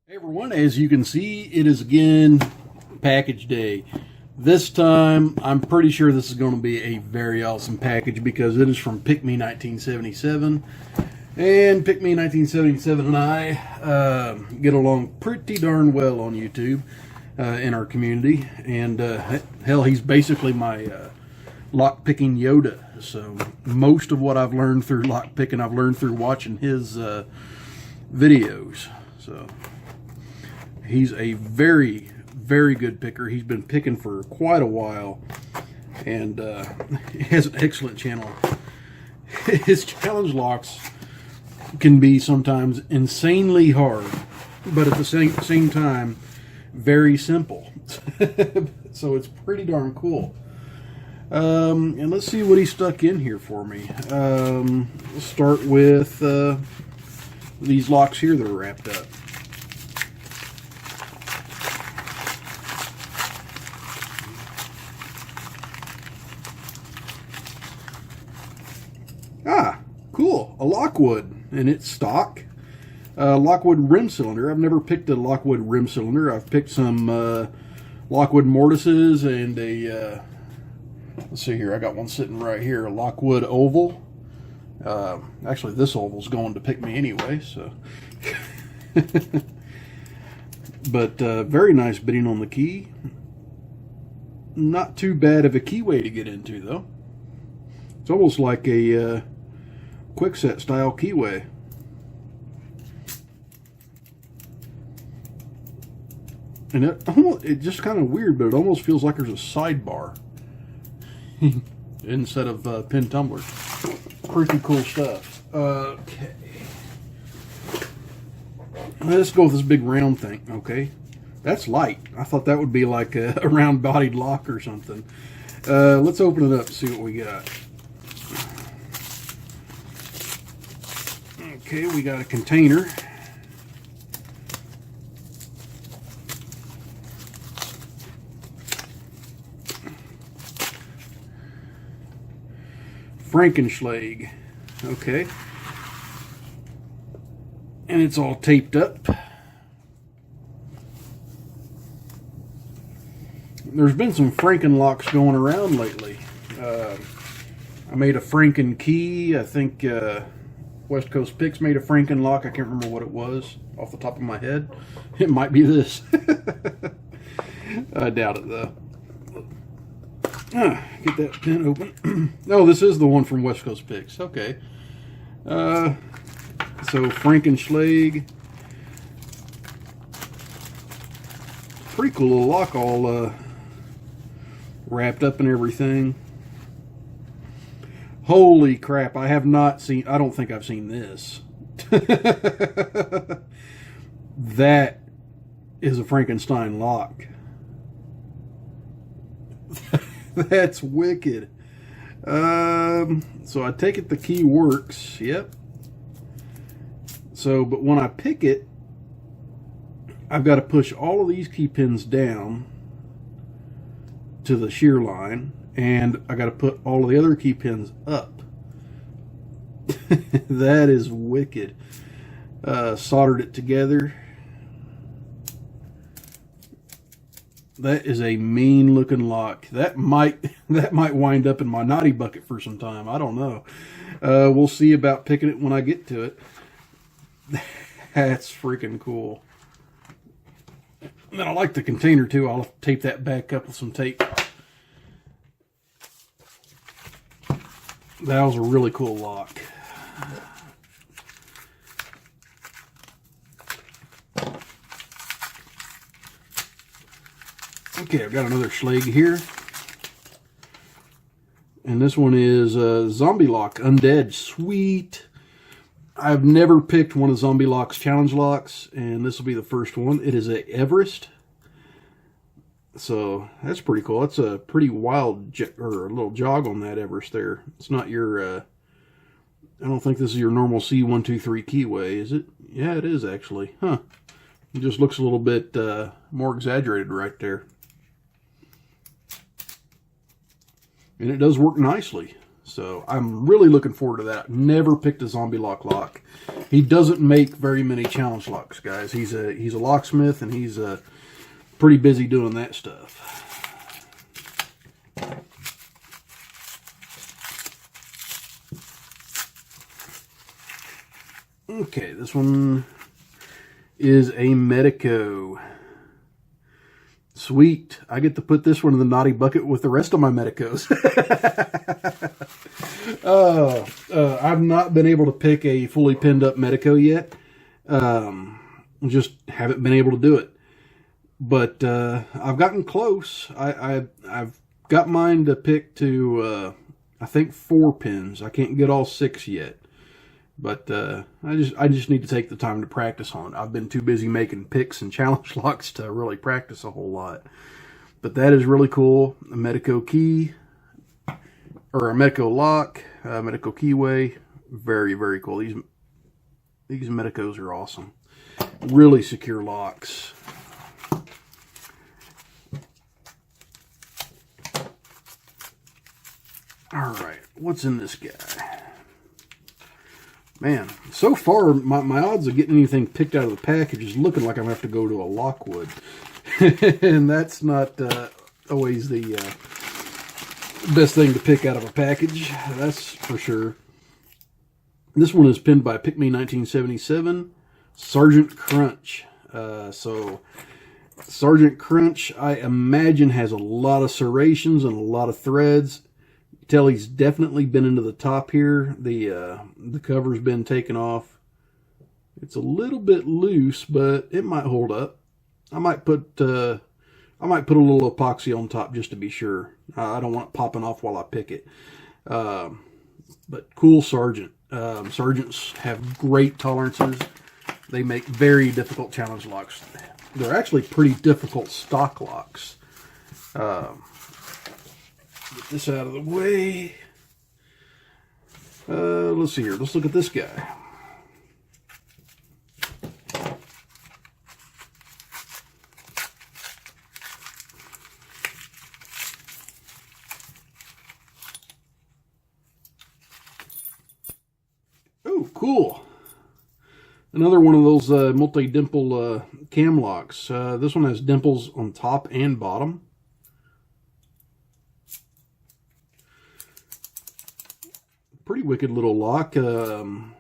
Hey everyone, as you can see, it is again package day. This time, I'm pretty sure this is going to be a very awesome package because it is from PickME1977. And PickME1977 and I get along pretty darn well on YouTube in our community. And hell, he's basically my lock-picking Yoda. So most of what I've learned through lock-picking, I've learned through watching his videos. So he's a very, very good picker. He's been picking for quite a while, and he has an excellent channel. His challenge locks can be sometimes insanely hard, but at the same time, very simple. So it's pretty darn cool. And let's see what he stuck in here for me. Let's start with these locks here that are wrapped up. Ah, cool. A Lockwood, and it's stock. Lockwood rim cylinder. I've never picked a Lockwood rim cylinder. I've picked some Lockwood mortises and a, let's see here, I got one sitting right here, a Lockwood oval. Actually, this oval's going to PickME anyway, so. But very nice bitting on the key. Not too bad of a keyway to get into, though. It's almost like a quickset style keyway. And it just kind of weird, but it almost feels like there's a sidebar instead of pin tumbler. Pretty cool stuff. Okay. Let's go with this big round thing. Okay. That's light. I thought that would be like a round bodied lock or something. Let's open it up and see what we got. Okay, we got a container. Frankenschlag. Okay. And it's all taped up. There's been some Franken locks going around lately. I made a Franken key. I think West Coast Picks made a Franken lock. I can't remember what it was off the top of my head. It might be this. I doubt it though. Get that pin open. Oh, this is the one from West Coast Picks. Okay. So Frankenschlag. Pretty cool little lock, all wrapped up and everything. Holy crap, I have not seen, I don't think I've seen this. That is a Frankenstein lock. That's wicked. So I take it the key works. Yep. So, but when I pick it, I've got to push all of these key pins down to the shear line, and I got to put all of the other key pins up. That is wicked. Soldered it together. That is a mean looking lock. That might wind up in my naughty bucket for some time. I don't know. We'll see about picking it when I get to it. That's freaking cool. And I like the container too. I'll tape that back up with some tape. That was a really cool lock. Okay, I've got another Schlag here. And this one is Zombie Lock Undead. Sweet. I've never picked one of Zombie Lock's challenge locks, and this will be the first one. It is a Everest. So that's pretty cool. That's a pretty wild or a little jog on that Everest there. It's not your I don't think this is your normal C123 keyway, is it? Yeah, it is actually. Huh. It just looks a little bit more exaggerated right there. And it does work nicely. So I'm really looking forward to that. Never picked a zombie lock. He doesn't make very many challenge locks, guys. He's a locksmith, and he's pretty busy doing that stuff. Okay, this one is a Medico. Sweet. I get to put this one in the naughty bucket with the rest of my Medicos. I've not been able to pick a fully pinned up Medico yet. Just haven't been able to do it. But I've gotten close. I've got mine to pick to, I think 4 pins. I can't get all 6 yet. But I just need to take the time to practice on it. I've been too busy making picks and challenge locks to really practice a whole lot. But that is really cool. A Medico key, or a Medico lock, Medico keyway. Very, very cool. These Medicos are awesome. Really secure locks. All right, what's in this guy? Man, so far, my odds of getting anything picked out of the package is looking like I'm going to have to go to a Lockwood. And that's not always the best thing to pick out of a package, that's for sure. This one is pinned by PickME1977, Sergeant Crunch. So, Sergeant Crunch, I imagine, has a lot of serrations and a lot of threads. Tell he's definitely been into the top here. The cover's been taken off. It's a little bit loose, but it might hold up. I might put a little epoxy on top just to be sure. I don't want it popping off while I pick it. But cool Sergeant. Sergeants have great tolerances. They make very difficult challenge locks. They're actually pretty difficult stock locks. Get this out of the way. Let's see here. Let's look at this guy. Oh, cool. Another one of those multi-dimple cam locks. This one has dimples on top and bottom. Pretty wicked little lock. You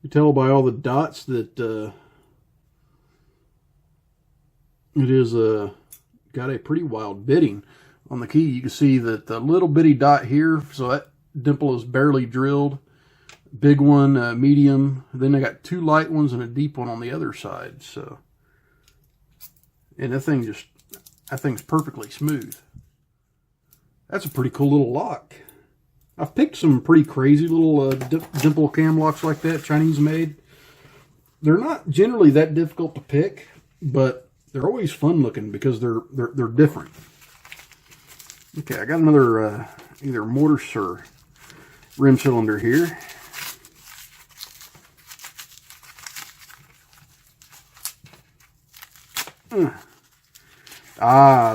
tell by all the dots that it is got a pretty wild bitting on the key. You can see that the little bitty dot here, so that dimple is barely drilled. Big one, medium. Then I got 2 light ones and a deep one on the other side. So, and that thing's perfectly smooth. That's a pretty cool little lock. I've picked some pretty crazy little dimple cam locks like that, Chinese made. They're not generally that difficult to pick, but they're always fun looking because they're different. Okay, I got another either mortise or rim cylinder here.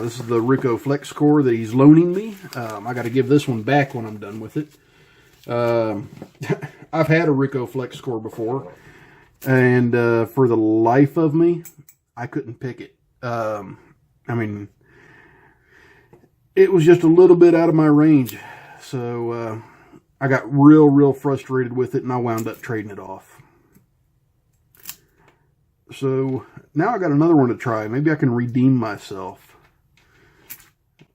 This is the Rico Flex Core that he's loaning me. I got to give this one back when I'm done with it. I've had a Rico Flex Core before, and for the life of me, I couldn't pick it. I mean, it was just a little bit out of my range, so I got real frustrated with it, and I wound up trading it off. So now I got another one to try. Maybe I can redeem myself.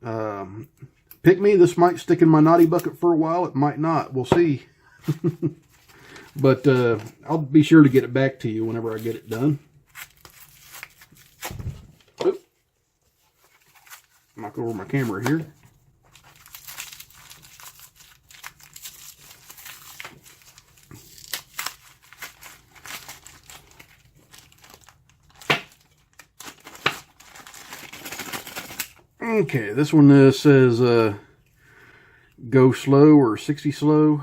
PickME, this might stick in my naughty bucket for a while. It might not. We'll see. But I'll be sure to get it back to you whenever I get it done. Oop. Knock over my camera here. Okay, this one says go slow or 60 slow,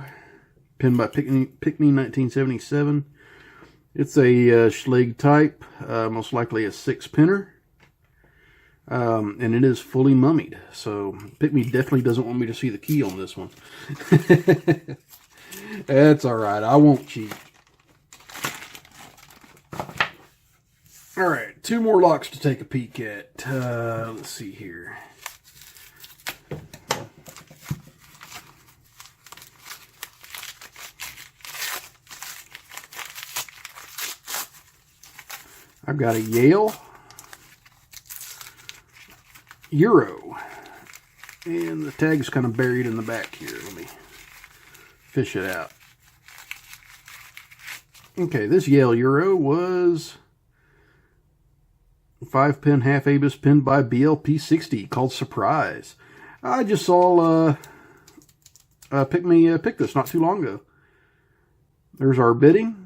pinned by PickME1977. It's a Schlage type, most likely a 6 pinner. And it is fully mummied. So PickME definitely doesn't want me to see the key on this one. That's all right. I won't cheat. All right, 2 more locks to take a peek at. Let's see here. I've got a Yale, Euro, and the tag's kind of buried in the back here. Let me fish it out. Okay, this Yale Euro was 5-pin half Abus pinned by BLP60 called Surprise. I just saw PickME pick this not too long ago. There's our bidding.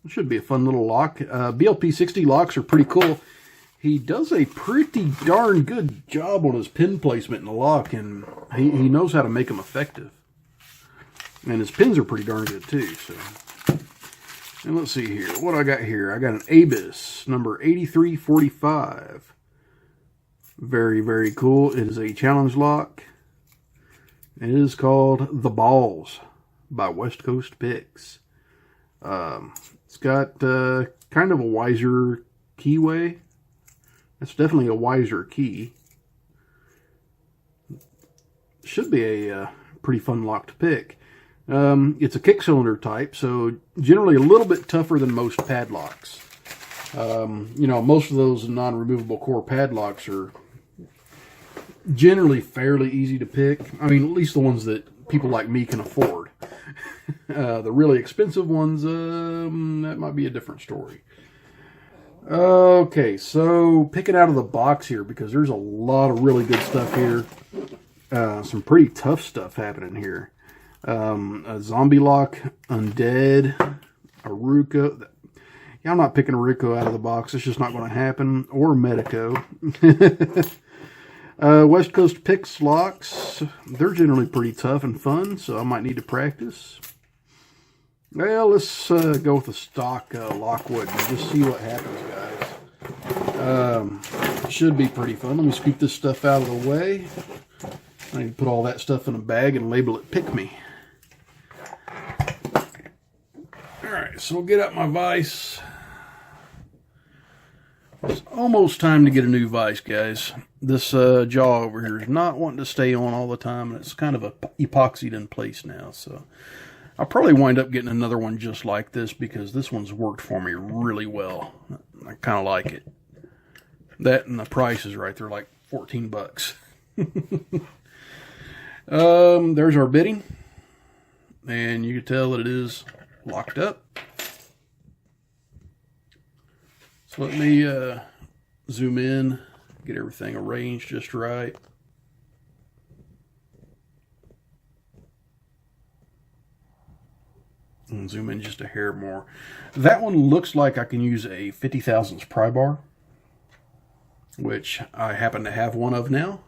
It should be a fun little lock. BLP60 locks are pretty cool. He does a pretty darn good job on his pin placement in the lock, and he knows how to make them effective. And his pins are pretty darn good too. So, and let's see here. What I got here? I got an Abus number 8345. Very, very cool. It is a challenge lock. It is called The Balls by West Coast Picks. It's got kind of a wiser keyway. It's definitely a wiser key. Should be a pretty fun lock to pick. It's a kick cylinder type, so generally a little bit tougher than most padlocks. You know, most of those non-removable core padlocks are generally fairly easy to pick. I mean, at least the ones that people like me can afford. The really expensive ones, that might be a different story. Okay, so picking out of the box here, because there's a lot of really good stuff here. Some pretty tough stuff happening here. A Zombie Lock, Undead, a Ruko. Yeah, I'm not picking a Ruko out of the box. It's just not going to happen. Or Medico. West Coast Picks locks. They're generally pretty tough and fun, so I might need to practice. Well, let's go with the stock Lockwood and just see what happens, guys. Should be pretty fun. Let me scoop this stuff out of the way. I need to put all that stuff in a bag and label it PickME. Alright, so we'll get out my vise. It's almost time to get a new vise, guys. This jaw over here is not wanting to stay on all the time, and it's kind of epoxied in place now, so I'll probably wind up getting another one just like this because this one's worked for me really well. I kind of like it. That and the price is right there, like 14 bucks. There's our bidding, and you can tell that it is locked up. So let me zoom in, get everything arranged just right. And zoom in just a hair more. That one looks like I can use a 50 thousandths pry bar, which I happen to have one of now.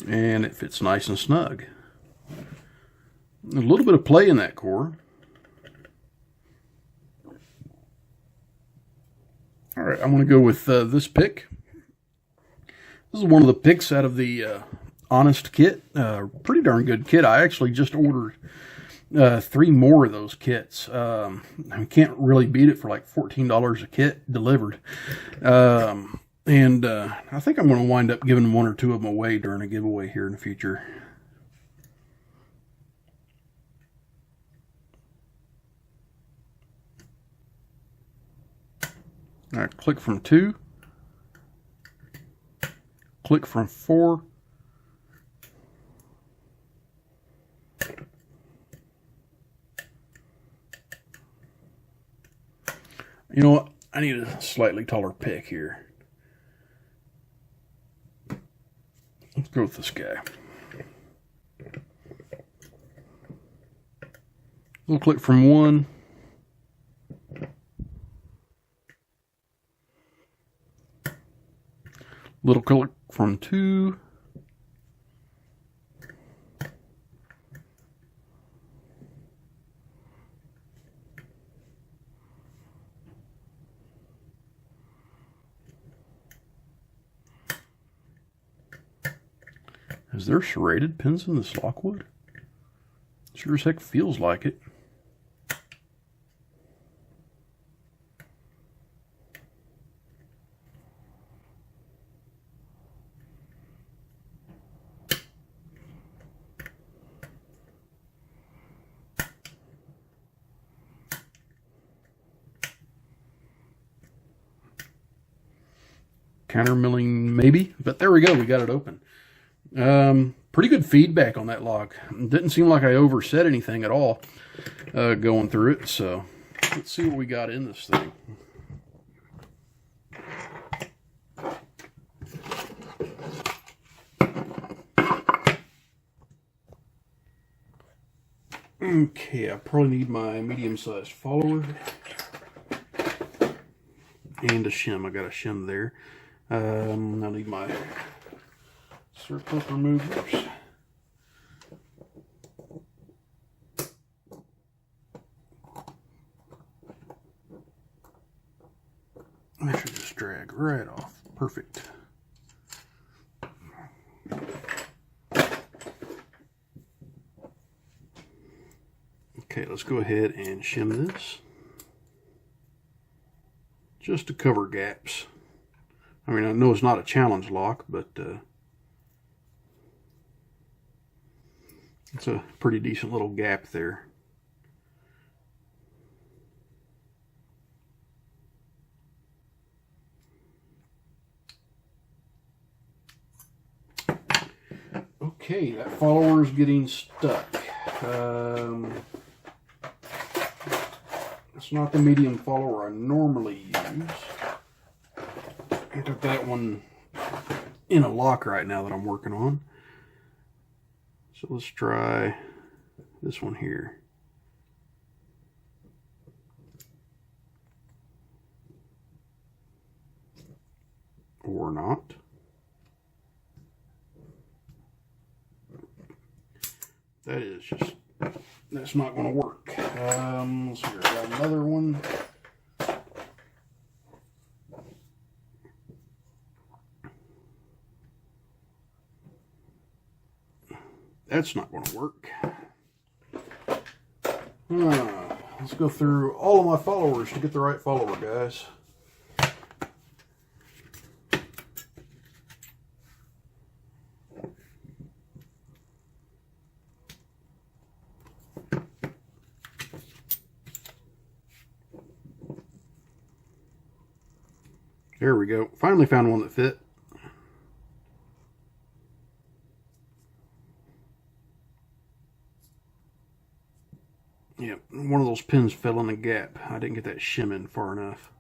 And it fits nice and snug. A little bit of play in that core. Alright, I'm going to go with this pick. This is one of the picks out of the Honest kit. Pretty darn good kit. I actually just ordered 3 more of those kits. I can't really beat it for like $14 a kit delivered. And I think I'm going to wind up giving 1 or 2 of them away during a giveaway here in the future. All right, click from 2. Click from 4. You know what? I need a slightly taller pick here. Let's go with this guy. We'll click from 1. Little click from 2. Is there serrated pins in this Lockwood? Sure as heck feels like it. Counter milling maybe, but there we go, we got it open. Pretty good feedback on that lock. It didn't seem like I overset anything at all going through it, so let's see what we got in this thing. Okay, I probably need my medium-sized follower and a shim. I got a shim there. I'll need my surplus removers. That should just drag right off. Perfect. Okay, let's go ahead and shim this, just to cover gaps. I mean, I know it's not a challenge lock, but it's a pretty decent little gap there. Okay, that follower is getting stuck. It's not the medium follower I normally use. I got that one in a lock right now that I'm working on. So let's try this one here. Or not. That is just, that's not going to work. Let's see, I got another one. That's not going to work. Let's go through all of my followers to get the right follower, guys. There we go. Finally found one that fit. Yep, one of those pins fell in the gap. I didn't get that shim in far enough.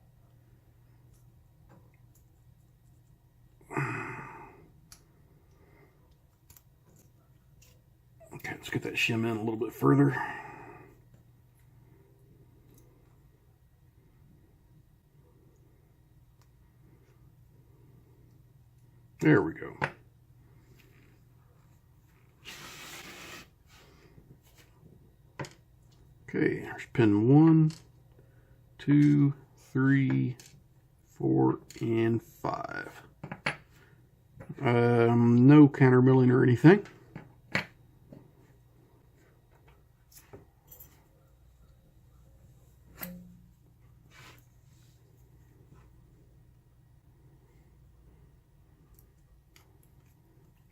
Okay, let's get that shim in a little bit further. There we go. Okay, there's pin 1, 2, 3, 4, and 5. No counter milling or anything.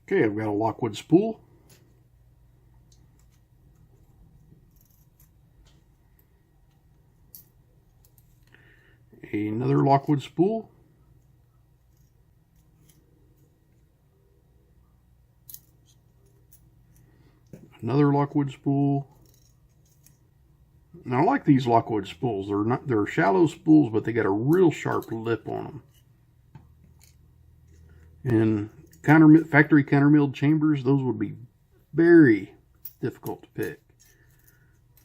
Okay, I've got a Lockwood spool. Another Lockwood spool. Another Lockwood spool. Now I like these Lockwood spools. They're shallow spools, but they got a real sharp lip on them. And factory counter milled chambers, those would be very difficult to pick.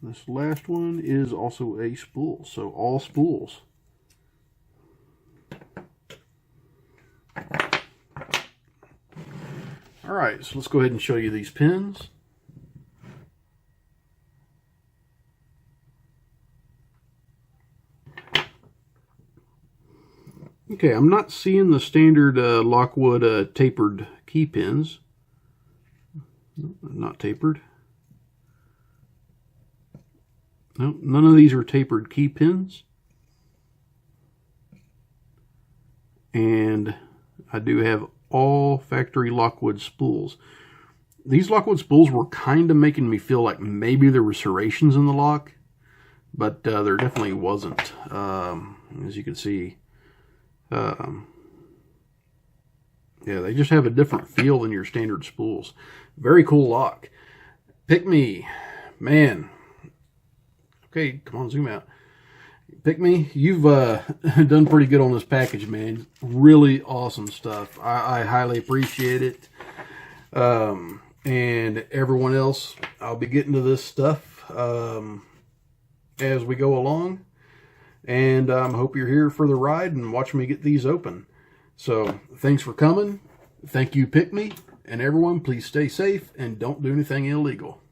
This last one is also a spool, so all spools. Alright, so let's go ahead and show you these pins. Okay, I'm not seeing the standard Lockwood tapered key pins. Not tapered. No, none of these are tapered key pins. And I do have all factory Lockwood spools. These Lockwood spools were kind of making me feel like maybe there were serrations in the lock, but there definitely wasn't. As you can see, yeah, they just have a different feel than your standard spools. Very cool lock. PickME, man. Okay, come on, zoom out. PickME, you've done pretty good on this package, man. Really awesome stuff. I highly appreciate it. And everyone else, I'll be getting to this stuff as we go along. And I hope you're here for the ride and watch me get these open. So thanks for coming. Thank you, PickME. And everyone, please stay safe and don't do anything illegal.